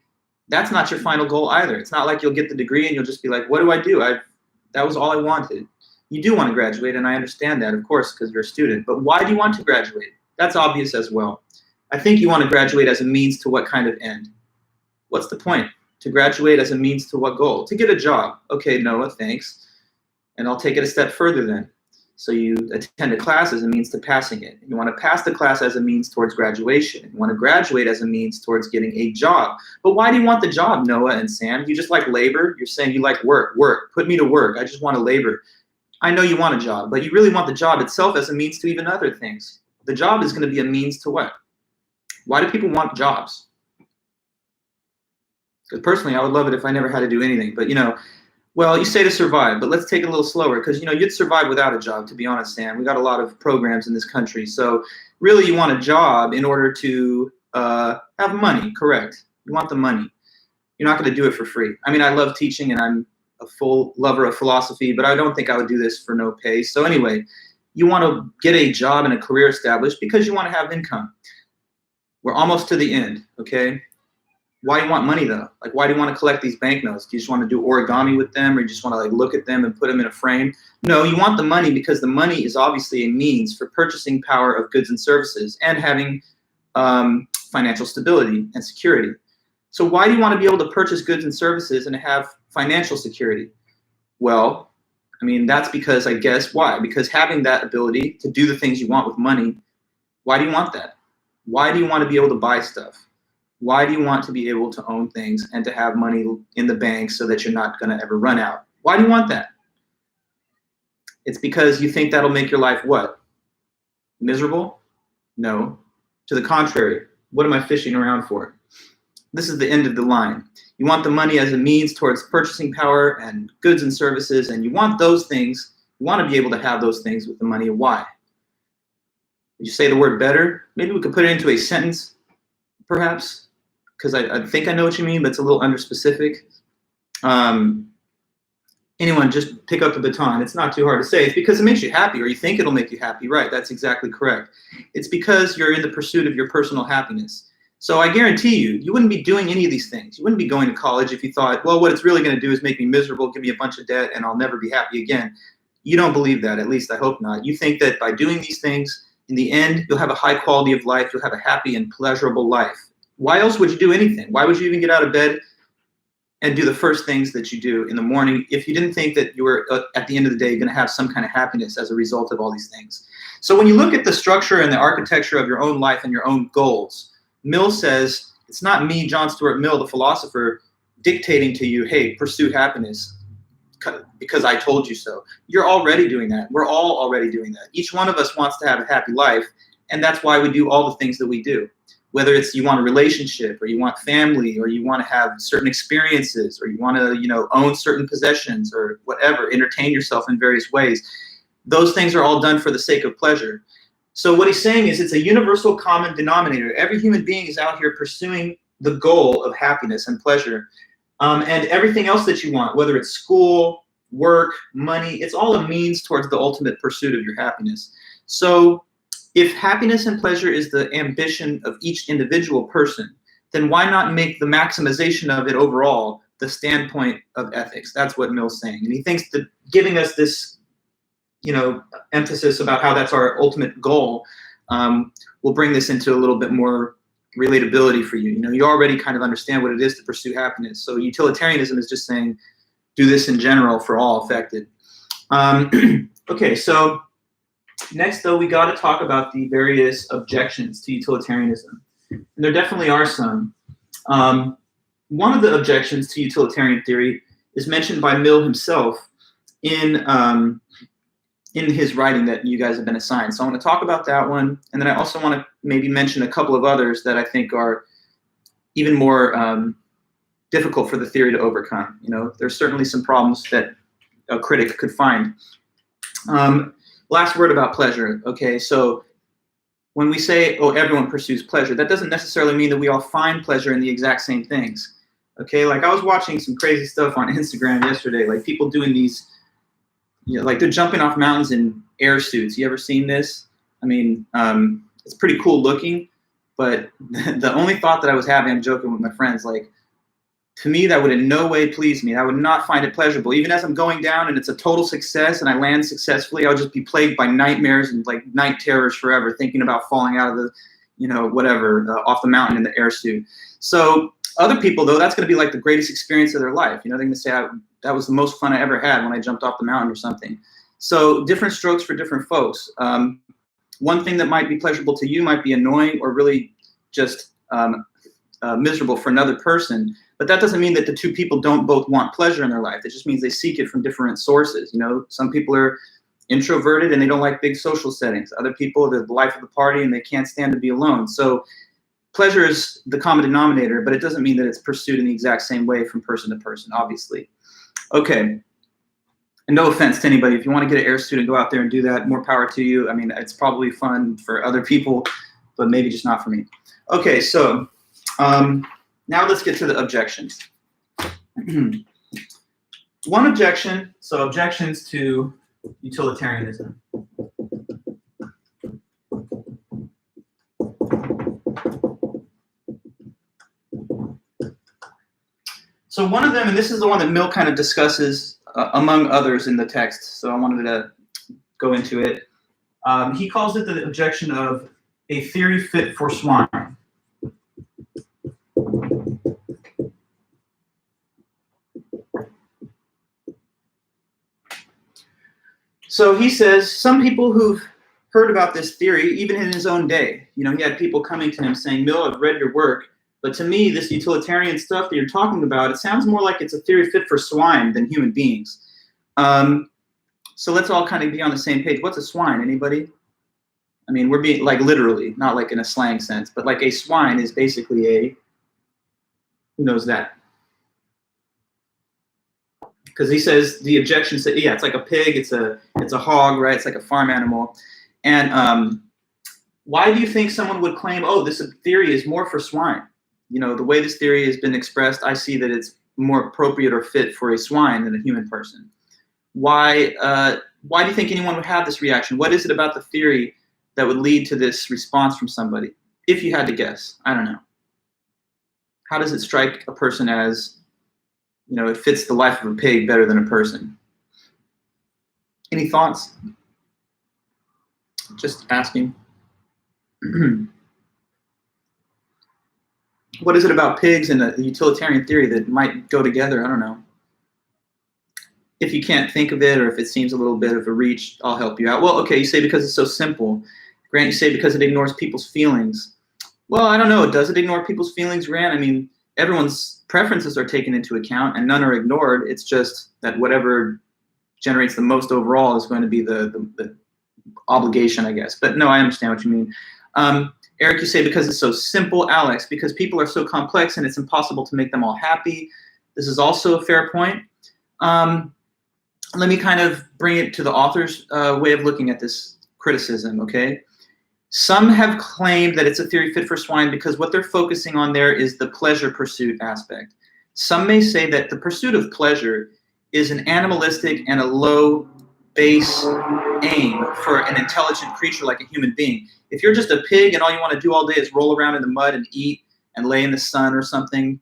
that's not your final goal either. It's not like you'll get the degree and you'll just be like, what do I do? That was all I wanted. You do want to graduate, and I understand that, of course, because you're a student. But why do you want to graduate? That's obvious as well. I think you want to graduate as a means to what kind of end? What's the point? To graduate as a means to what goal? To get a job. Okay, Noah, thanks. And I'll take it a step further then. So you attend a class as a means to passing it. You want to pass the class as a means towards graduation. You want to graduate as a means towards getting a job. But why do you want the job, Noah and Sam? You just like labor? You're saying you like work. Put me to work. I just want to labor. I know you want a job, but you really want the job itself as a means to even other things. The job is going to be a means to what? Why do people want jobs? Because personally, I would love it if I never had to do anything. But, well, you say to survive, but let's take it a little slower because, you'd survive without a job, to be honest, Sam. We got a lot of programs in this country. So really you want a job in order to have money, correct? You want the money. You're not going to do it for free. I mean, I love teaching and I'm a full lover of philosophy, but I don't think I would do this for no pay. So anyway, you want to get a job and a career established because you want to have income. We're almost to the end, okay? Why do you want money though? Like, why do you want to collect these banknotes? Do you just want to do origami with them, or you just want to like look at them and put them in a frame? No, you want the money because the money is obviously a means for purchasing power of goods and services and having financial stability and security. So why do you want to be able to purchase goods and services and have financial security? Well, I mean, that's because, I guess, why? Because having that ability to do the things you want with money, why do you want that? Why do you want to be able to buy stuff? Why do you want to be able to own things and to have money in the bank so that you're not going to ever run out? Why do you want that? It's because you think that'll make your life what? Miserable? No. To the contrary. What am I fishing around for? This is the end of the line. You want the money as a means towards purchasing power and goods and services, and you want those things. You want to be able to have those things with the money. Why? Did you say the word better? Maybe we could put it into a sentence, perhaps, because I think I know what you mean, but it's a little underspecific. Anyone, just pick up the baton. It's not too hard to say. It's because it makes you happy, or you think it'll make you happy. Right, that's exactly correct. It's because you're in the pursuit of your personal happiness. So I guarantee you wouldn't be doing any of these things. You wouldn't be going to college if you thought, well, what it's really going to do is make me miserable, give me a bunch of debt, and I'll never be happy again. You don't believe that, at least I hope not. You think that by doing these things, in the end, you'll have a high quality of life, you'll have a happy and pleasurable life. Why else would you do anything? Why would you even get out of bed and do the first things that you do in the morning if you didn't think that you were, at the end of the day, going to have some kind of happiness as a result of all these things? So when you look at the structure and the architecture of your own life and your own goals, Mill says, it's not me, John Stuart Mill, the philosopher, dictating to you, hey, pursue happiness because I told you so. You're already doing that. We're all already doing that. Each one of us wants to have a happy life, and that's why we do all the things that we do. Whether it's you want a relationship, or you want family, or you want to have certain experiences, or you want to, own certain possessions, or whatever, entertain yourself in various ways. Those things are all done for the sake of pleasure. So what he's saying is it's a universal common denominator. Every human being is out here pursuing the goal of happiness and pleasure. And everything else that you want, whether it's school, work, money, it's all a means towards the ultimate pursuit of your happiness. So if happiness and pleasure is the ambition of each individual person, then why not make the maximization of it overall the standpoint of ethics? That's what Mill's saying. And he thinks that giving us this emphasis about how that's our ultimate goal will bring this into a little bit more relatability for you. You already kind of understand what it is to pursue happiness. So utilitarianism is just saying, do this in general for all affected. Okay, so next, though, we got to talk about the various objections to utilitarianism. And there definitely are some. One of the objections to utilitarian theory is mentioned by Mill himself in his writing that you guys have been assigned. So I want to talk about that one, and then I also want to maybe mention a couple of others that I think are even more difficult for the theory to overcome. There's certainly some problems that a critic could find. Last word about pleasure. Okay, so when we say, oh, everyone pursues pleasure, that doesn't necessarily mean that we all find pleasure in the exact same things. Okay, like I was watching some crazy stuff on Instagram yesterday, like people doing these, like they're jumping off mountains in air suits. You ever seen this? I mean, it's pretty cool looking, but the only thought that I was having, I'm joking with my friends, like, to me, that would in no way please me. I would not find it pleasurable. Even as I'm going down and it's a total success and I land successfully, I'll just be plagued by nightmares and like night terrors forever, thinking about falling out of the, off the mountain in the air suit. So other people, though, that's going to be like the greatest experience of their life. They're going to say, that was the most fun I ever had when I jumped off the mountain or something. So different strokes for different folks. One thing that might be pleasurable to you might be annoying or really just miserable for another person. But that doesn't mean that the two people don't both want pleasure in their life. It just means they seek it from different sources. You know, some people are introverted and they don't like big social settings. Other people, they're the life of the party and they can't stand to be alone. So pleasure is the common denominator, but it doesn't mean that it's pursued in the exact same way from person to person, obviously. Okay. And no offense to anybody. If you want to get an air suit and go out there and do that, more power to you. I mean, it's probably fun for other people, but maybe just not for me. Okay, so now let's get to the objections. One objection, so objections to utilitarianism. So one of them, and this is the one that Mill kind of discusses among others in the text, so I wanted to go into it. He calls it the objection of a theory fit for swine. So he says some people who've heard about this theory, even in his own day, you know, he had people coming to him saying, Mill, I've read your work, but to me, this utilitarian stuff that you're talking about, it sounds more like it's a theory fit for swine than human beings. So let's all kind of be on the same page. What's a swine? Anybody? I mean, we're being like literally, not like in a slang sense, but like a swine is basically a, who knows that? Because he says the objection says, yeah, it's like a pig, it's a hog, right? It's like a farm animal. And why do you think someone would claim, oh, this theory is more for swine? You know, the way this theory has been expressed, I see that it's more appropriate or fit for a swine than a human person. Why do you think anyone would have this reaction? What is it about the theory that would lead to this response from somebody? If you had to guess, I don't know. How does it strike a person as, you know, it fits the life of a pig better than a person? Any thoughts? Just asking. What is it about pigs and the utilitarian theory that might go together? I don't know. If you can't think of it, or if it seems a little bit of a reach, I'll help you out. Well, okay, you say because it's so simple. Grant, you say because it ignores people's feelings. Well, I don't know. Does it ignore people's feelings, Grant? I mean, everyone's preferences are taken into account and none are ignored. It's just that whatever generates the most overall is going to be the obligation, I guess. But no, I understand what you mean. Eric, you say because it's so simple. Alex, because people are so complex and it's impossible to make them all happy. This is also a fair point. Let me kind of bring it to the author's way of looking at this criticism, okay? Some have claimed that it's a theory fit for swine because what they're focusing on there is the pleasure pursuit aspect. Some may say that the pursuit of pleasure is an animalistic and a low base aim for an intelligent creature like a human being. If you're just a pig and all you want to do all day is roll around in the mud and eat and lay in the sun or something,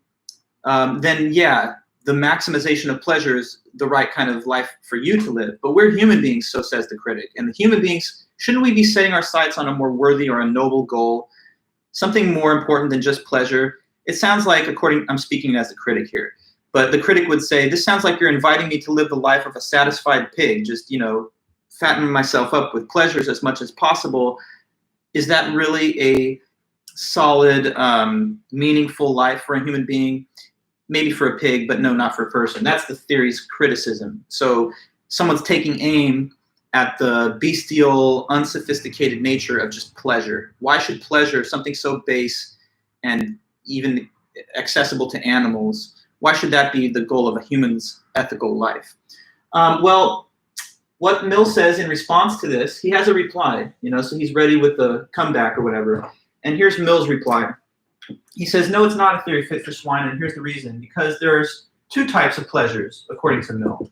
then yeah, the maximization of pleasure is the right kind of life for you to live. But we're human beings, so says the critic. And the human beings, shouldn't we be setting our sights on a more worthy or a noble goal, something more important than just pleasure? It sounds like, I'm speaking as a critic here, but the critic would say, this sounds like you're inviting me to live the life of a satisfied pig, just, you know, fatten myself up with pleasures as much as possible. Is that really a solid, meaningful life for a human being? Maybe for a pig, but no, not for a person. That's the theory's criticism. So someone's taking aim at the bestial, unsophisticated nature of just pleasure. Why should pleasure, something so base and even accessible to animals, why should that be the goal of a human's ethical life? Well, what Mill says in response to this, he has a reply, you know, so he's ready with the comeback or whatever. And here's Mill's reply. He says, no, it's not a theory fit for swine, and here's the reason. Because there's two types of pleasures, according to Mill.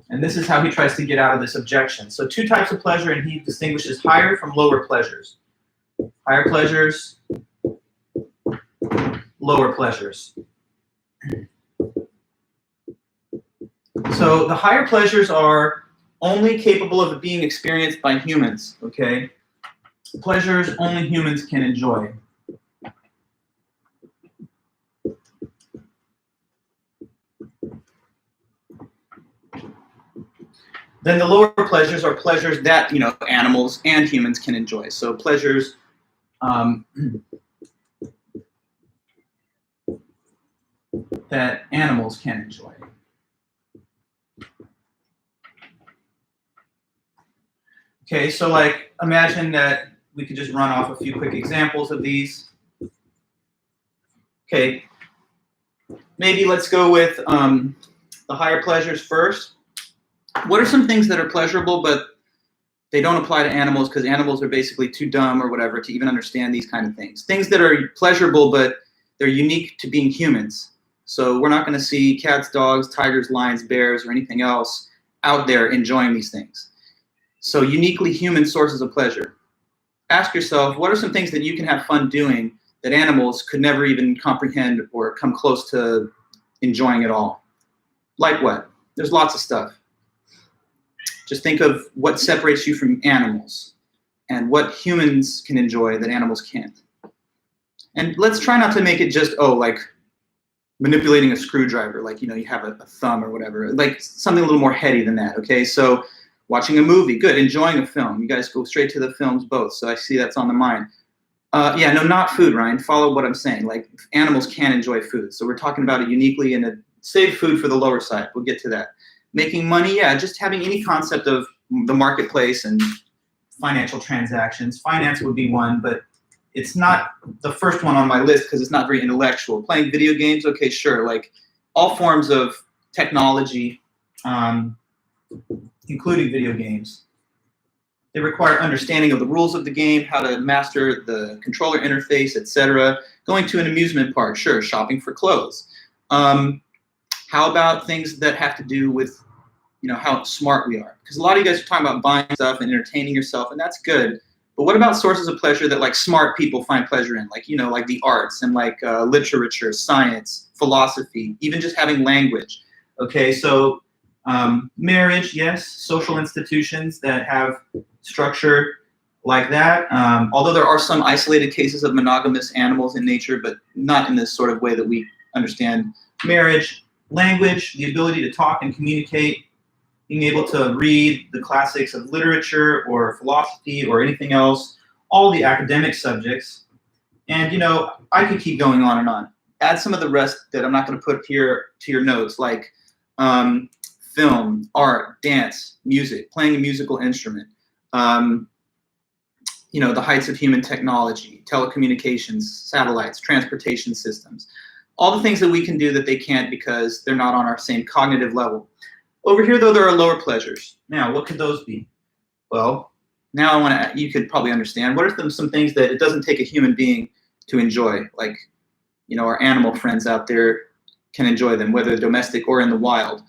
And this is how he tries to get out of this objection. So two types of pleasure, and he distinguishes higher from lower pleasures. Higher pleasures, lower pleasures. So the higher pleasures are only capable of being experienced by humans, okay? Pleasures only humans can enjoy. Then the lower pleasures are pleasures that, you know, animals and humans can enjoy. So pleasures that animals can enjoy. Okay, so like imagine that we could just run off a few quick examples of these. Okay, maybe let's go with the higher pleasures first. What are some things that are pleasurable but they don't apply to animals because animals are basically too dumb or whatever to even understand these kind of things? Things that are pleasurable but they're unique to being humans. So we're not going to see cats, dogs, tigers, lions, bears, or anything else out there enjoying these things. So uniquely human sources of pleasure. Ask yourself, what are some things that you can have fun doing that animals could never even comprehend or come close to enjoying at all? Like what? There's lots of stuff. Just think of what separates you from animals and what humans can enjoy that animals can't. And let's try not to make it just, oh, like manipulating a screwdriver, like, you know, you have a thumb or whatever, like something a little more heady than that, okay? So watching a movie, good. Enjoying a film. You guys go straight to the films both, so I see that's on the mind. Yeah, no, not food, Ryan. Follow what I'm saying. Like, animals can enjoy food. So we're talking about it uniquely and save food for the lower side. We'll get to that. Making money, yeah, just having any concept of the marketplace and financial transactions. Finance would be one, but it's not the first one on my list because it's not very intellectual. Playing video games, okay, sure. Like all forms of technology, including video games, they require understanding of the rules of the game, how to master the controller interface, etc. Going to an amusement park, sure. Shopping for clothes. How about things that have to do with, you know, how smart we are? Because a lot of you guys are talking about buying stuff and entertaining yourself, and that's good. But what about sources of pleasure that like smart people find pleasure in? Like, you know, like the arts and like literature, science, philosophy, even just having language. Okay, so marriage, yes. Social institutions that have structure like that. Although there are some isolated cases of monogamous animals in nature, but not in this sort of way that we understand marriage. Language, the ability to talk and communicate, being able to read the classics of literature or philosophy or anything else, all the academic subjects. And, you know, I could keep going on and on. Add some of the rest that I'm not going to put here to your notes, like film, art, dance, music, playing a musical instrument, you know, the heights of human technology, telecommunications, satellites, transportation systems. All the things that we can do that they can't because they're not on our same cognitive level. Over here, though, there are lower pleasures. Now, what could those be? Well, now I want to, you could probably understand. What are some things that it doesn't take a human being to enjoy? Like, you know, our animal friends out there can enjoy them, whether domestic or in the wild.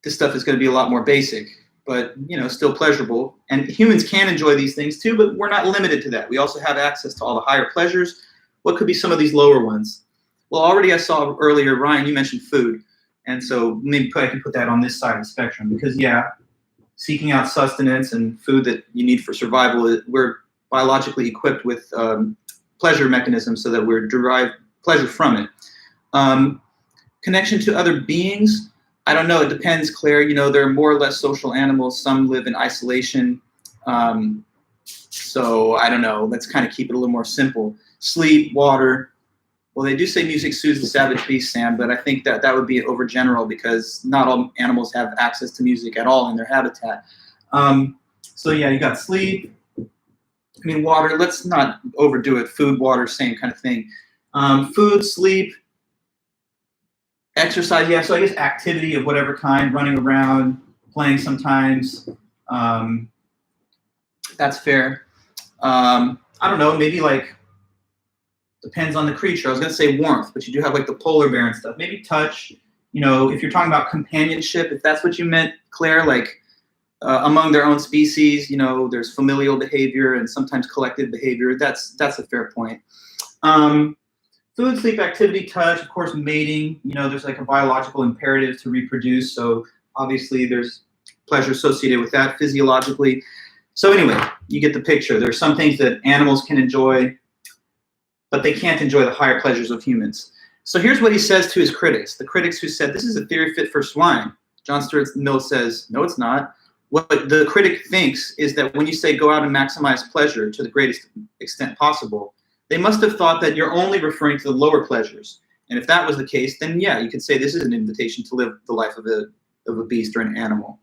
This stuff is going to be a lot more basic, but, you know, still pleasurable. And humans can enjoy these things too, but we're not limited to that. We also have access to all the higher pleasures. What could be some of these lower ones? Well, already I saw earlier, Ryan, you mentioned food. And so maybe I can put that on this side of the spectrum because, yeah, seeking out sustenance and food that you need for survival, we're biologically equipped with pleasure mechanisms so that we're derived pleasure from it. Connection to other beings, I don't know. It depends, Claire. You know, there are more or less social animals. Some live in isolation. So I don't know. Let's kind of keep it a little more simple. Sleep, water. Well, they do say music soothes the savage beast, Sam, but I think that that would be overgeneral because not all animals have access to music at all in their habitat. So yeah, you got sleep. I mean, water. Let's not overdo it. Food, water, same kind of thing. Food, sleep, exercise. Yeah, so I guess activity of whatever kind, running around, playing sometimes. That's fair. I don't know. Maybe like. Depends on the creature. I was going to say warmth, but you do have like the polar bear and stuff. Maybe touch, you know, if you're talking about companionship, if that's what you meant, Claire, like among their own species, you know, there's familial behavior and sometimes collective behavior. That's a fair point. Food, sleep, activity, touch, of course, mating, you know, there's like a biological imperative to reproduce. So obviously there's pleasure associated with that physiologically. So anyway, you get the picture. There's some things that animals can enjoy, but they can't enjoy the higher pleasures of humans. So here's what he says to his critics, the critics who said, this is a theory fit for swine. John Stuart Mill says, no, it's not. What the critic thinks is that when you say go out and maximize pleasure to the greatest extent possible, they must have thought that you're only referring to the lower pleasures. And if that was the case, then yeah, you could say this is an invitation to live the life of a beast or an animal.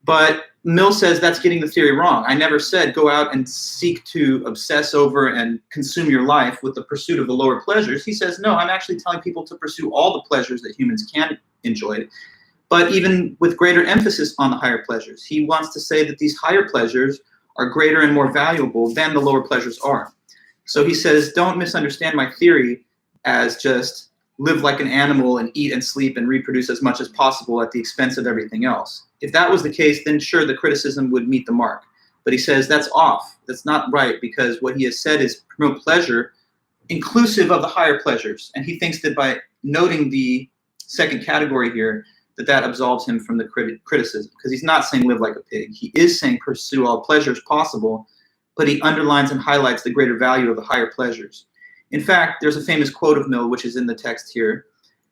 But Mill says that's getting the theory wrong. I never said go out and seek to obsess over and consume your life with the pursuit of the lower pleasures. He says, no, I'm actually telling people to pursue all the pleasures that humans can enjoy, but even with greater emphasis on the higher pleasures. He wants to say that these higher pleasures are greater and more valuable than the lower pleasures are. So he says, don't misunderstand my theory as just live like an animal and eat and sleep and reproduce as much as possible at the expense of everything else. If that was the case, then sure, the criticism would meet the mark. But he says that's off. That's not right, because what he has said is promote pleasure inclusive of the higher pleasures. And he thinks that by noting the second category here, that absolves him from the criticism, because he's not saying live like a pig. He is saying pursue all pleasures possible, but he underlines and highlights the greater value of the higher pleasures. In fact, there's a famous quote of Mill, which is in the text here,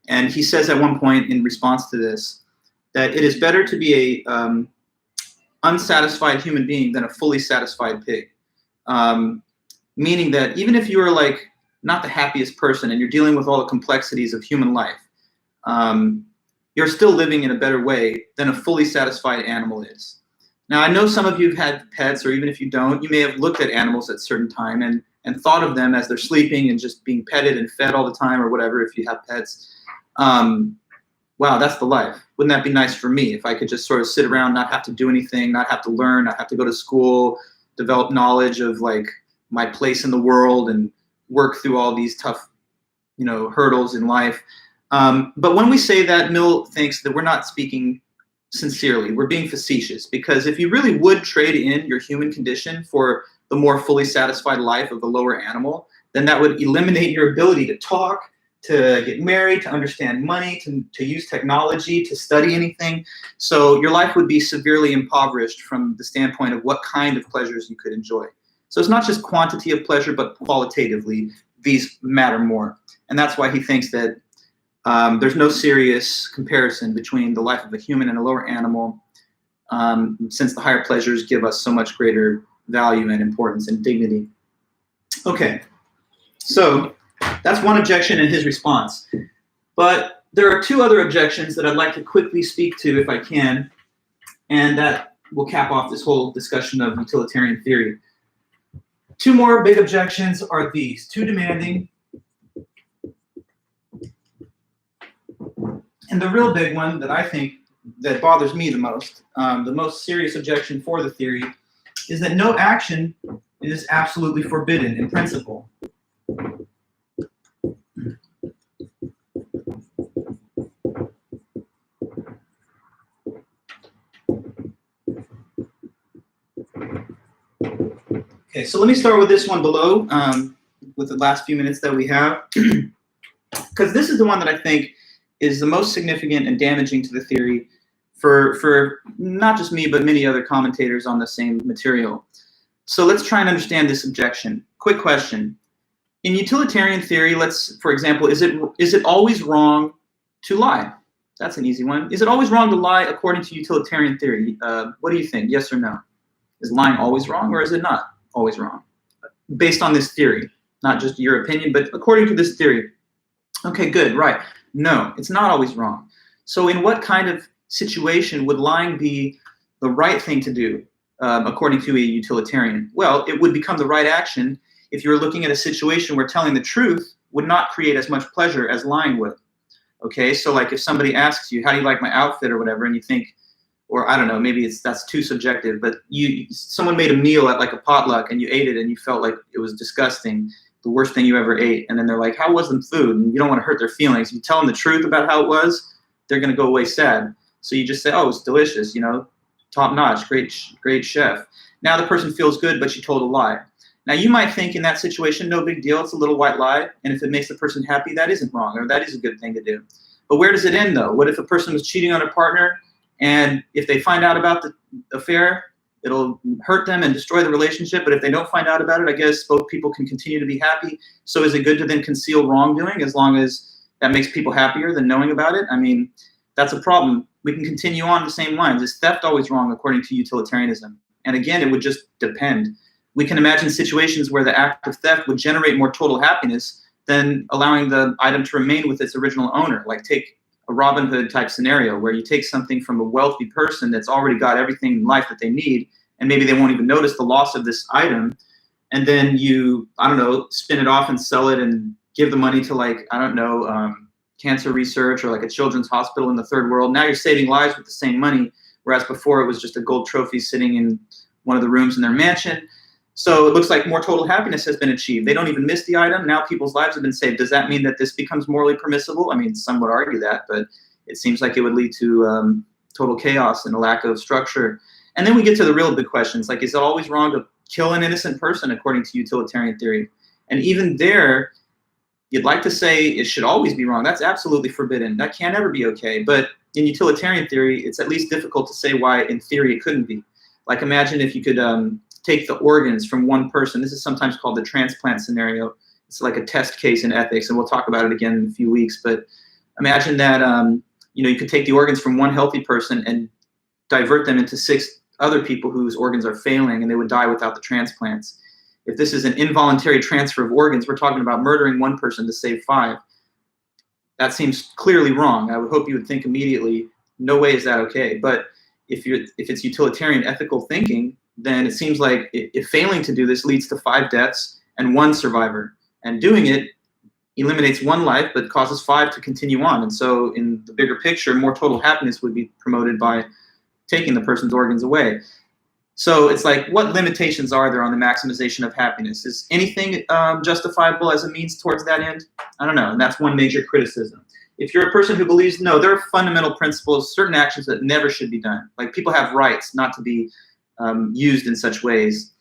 and he says at one point in response to this, that it is better to be a unsatisfied human being than a fully satisfied pig. Meaning that even if you are like not the happiest person and you're dealing with all the complexities of human life, you're still living in a better way than a fully satisfied animal is. Now, I know some of you have had pets, or even if you don't, you may have looked at animals at a certain time and thought of them as they're sleeping and just being petted and fed all the time or whatever if you have pets. Wow, that's the life. Wouldn't that be nice for me if I could just sort of sit around, not have to do anything, not have to learn, not have to go to school, develop knowledge of like my place in the world and work through all these tough, hurdles in life. But when we say that, Mill thinks that we're not speaking sincerely. We're being facetious, because if you really would trade in your human condition for the more fully satisfied life of the lower animal, then that would eliminate your ability to talk, to get married, to understand money, to use technology, to study anything. So your life would be severely impoverished from the standpoint of what kind of pleasures you could enjoy. So it's not just quantity of pleasure, but qualitatively, these matter more. And that's why he thinks that there's no serious comparison between the life of a human and a lower animal, since the higher pleasures give us so much greater value and importance and dignity. Okay, so that's one objection and his response. But there are two other objections that I'd like to quickly speak to, if I can, and that will cap off this whole discussion of utilitarian theory. Two more big objections are these: too demanding. And the real big one that I think that bothers me the most serious objection for the theory, is that no action is absolutely forbidden in principle. Okay, so let me start with this one below, with the last few minutes that we have, because this is the one that I think is the most significant and damaging to the theory for not just me, but many other commentators on the same material. So let's try and understand this objection. Quick question. In utilitarian theory, for example, is it always wrong to lie? That's an easy one. Is it always wrong to lie according to utilitarian theory? What do you think? Yes or no? Is lying always wrong, or is it not always wrong? Based on this theory, not just your opinion, but according to this theory. Okay, good, right. No, it's not always wrong. So in what kind of situation would lying be the right thing to do, according to a utilitarian? Well, it would become the right action if you're looking at a situation where telling the truth would not create as much pleasure as lying would. Okay, so like if somebody asks you, how do you like my outfit or whatever, and you think, or I don't know, maybe that's too subjective, but someone made a meal at like a potluck and you ate it and you felt like it was disgusting, the worst thing you ever ate, and then they're like, how was the food? And you don't want to hurt their feelings. If you tell them the truth about how it was, they're going to go away sad. So you just say, oh, it's delicious, top notch, great chef. Now the person feels good, but you told a lie. Now you might think in that situation, no big deal, it's a little white lie, and if it makes the person happy, that isn't wrong, or that is a good thing to do. But where does it end though? What if a person was cheating on a partner, and if they find out about the affair, it'll hurt them and destroy the relationship, but if they don't find out about it, I guess both people can continue to be happy. So is it good to then conceal wrongdoing as long as that makes people happier than knowing about it? I mean, that's a problem. we can continue on the same lines. Is theft always wrong according to utilitarianism? And again, it would just depend. We can imagine situations where the act of theft would generate more total happiness than allowing the item to remain with its original owner. Like take a Robin Hood type scenario where you take something from a wealthy person that's already got everything in life that they need, and maybe they won't even notice the loss of this item, and then you, I don't know, spin it off and sell it and give the money to, like, I don't know, cancer research or like a children's hospital in the third world. Now you're saving lives with the same money, whereas before it was just a gold trophy sitting in one of the rooms in their mansion. So it looks like more total happiness has been achieved. They don't even miss the item. Now people's lives have been saved. Does that mean that this becomes morally permissible? I mean, some would argue that, but it seems like it would lead to total chaos and a lack of structure. And then we get to the real big questions, like, is it always wrong to kill an innocent person according to utilitarian theory? And even there, you'd like to say it should always be wrong. That's absolutely forbidden. That can't ever be okay. But in utilitarian theory, it's at least difficult to say why in theory it couldn't be. Like, imagine if you could take the organs from one person. This is sometimes called the transplant scenario. It's like a test case in ethics, and we'll talk about it again in a few weeks. But imagine that you could take the organs from one healthy person and divert them into 6 other people whose organs are failing, and they would die without the transplants. If this is an involuntary transfer of organs, we're talking about murdering one person to save 5. That seems clearly wrong. I would hope you would think immediately, no way is that okay. But if it's utilitarian ethical thinking, then it seems like if failing to do this leads to 5 deaths and 1 survivor, and doing it eliminates 1 life but causes 5 to continue on. And so in the bigger picture, more total happiness would be promoted by taking the person's organs away. So it's like, what limitations are there on the maximization of happiness? Is anything justifiable as a means towards that end? I don't know, and that's one major criticism. If you're a person who believes, no, there are fundamental principles, certain actions that never should be done, like people have rights not to be used in such ways,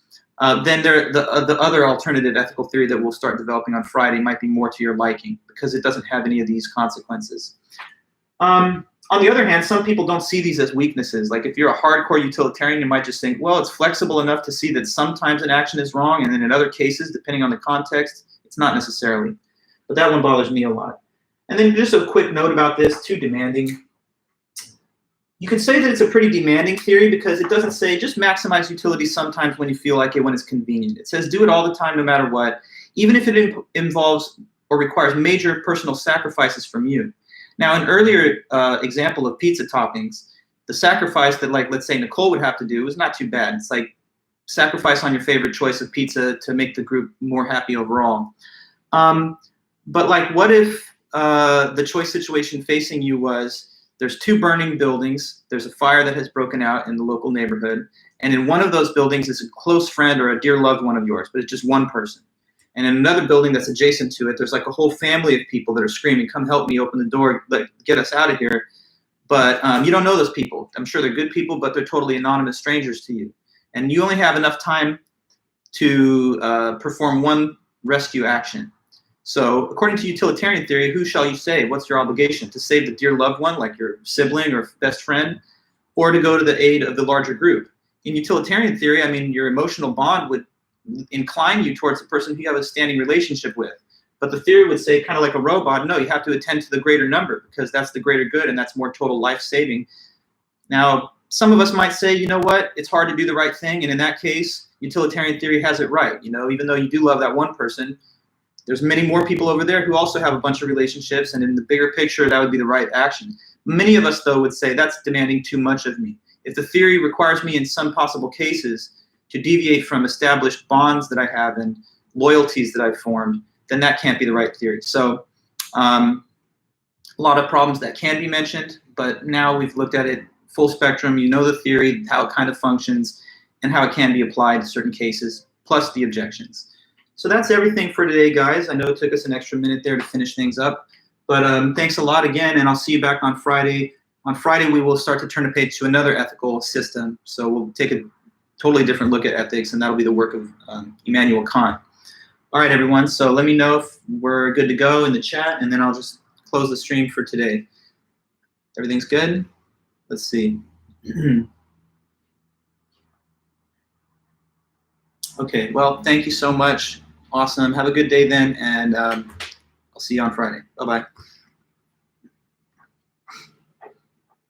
then the other alternative ethical theory that we'll start developing on Friday might be more to your liking, because it doesn't have any of these consequences. On the other hand, some people don't see these as weaknesses. Like if you're a hardcore utilitarian, you might just think, well, it's flexible enough to see that sometimes an action is wrong, and then in other cases, depending on the context, it's not necessarily. But that one bothers me a lot. And then just a quick note about this, too demanding. You could say that it's a pretty demanding theory because it doesn't say just maximize utility sometimes when you feel like it, when it's convenient. It says do it all the time, no matter what, even if it involves or requires major personal sacrifices from you. Now, an earlier example of pizza toppings, the sacrifice that, like, let's say Nicole would have to do was not too bad. It's like sacrifice on your favorite choice of pizza to make the group more happy overall. But like, what if the choice situation facing you was there's 2 burning buildings, there's a fire that has broken out in the local neighborhood, and in one of those buildings is a close friend or a dear loved one of yours, but it's just one person. And in another building that's adjacent to it, there's like a whole family of people that are screaming, come help me, open the door, get us out of here. But you don't know those people. I'm sure they're good people, but they're totally anonymous strangers to you. And you only have enough time to perform one rescue action. So according to utilitarian theory, who shall you save? What's your obligation? To save the dear loved one, like your sibling or best friend, or to go to the aid of the larger group? In utilitarian theory, I mean, your emotional bond would incline you towards the person who you have a standing relationship with. But the theory would say, kind of like a robot, no, you have to attend to the greater number because that's the greater good and that's more total life saving. Now, some of us might say, you know what, it's hard to do the right thing. And in that case, utilitarian theory has it right. You know, even though you do love that one person, there's many more people over there who also have a bunch of relationships. And in the bigger picture, that would be the right action. Many of us, though, would say that's demanding too much of me. If the theory requires me in some possible cases to deviate from established bonds that I have and loyalties that I've formed, then that can't be the right theory. So a lot of problems that can be mentioned, but now we've looked at it full spectrum. You know the theory, how it kind of functions, and how it can be applied to certain cases, plus the objections. So that's everything for today, guys. I know it took us an extra minute there to finish things up, but thanks a lot again, and I'll see you back on Friday. On Friday, we will start to turn a page to another ethical system. So we'll take a totally different look at ethics, and that'll be the work of Immanuel Kant. All right, everyone. So let me know if we're good to go in the chat, and then I'll just close the stream for today. Everything's good? Let's see. Okay, well, thank you so much. Awesome. Have a good day then, and I'll see you on Friday. Bye-bye.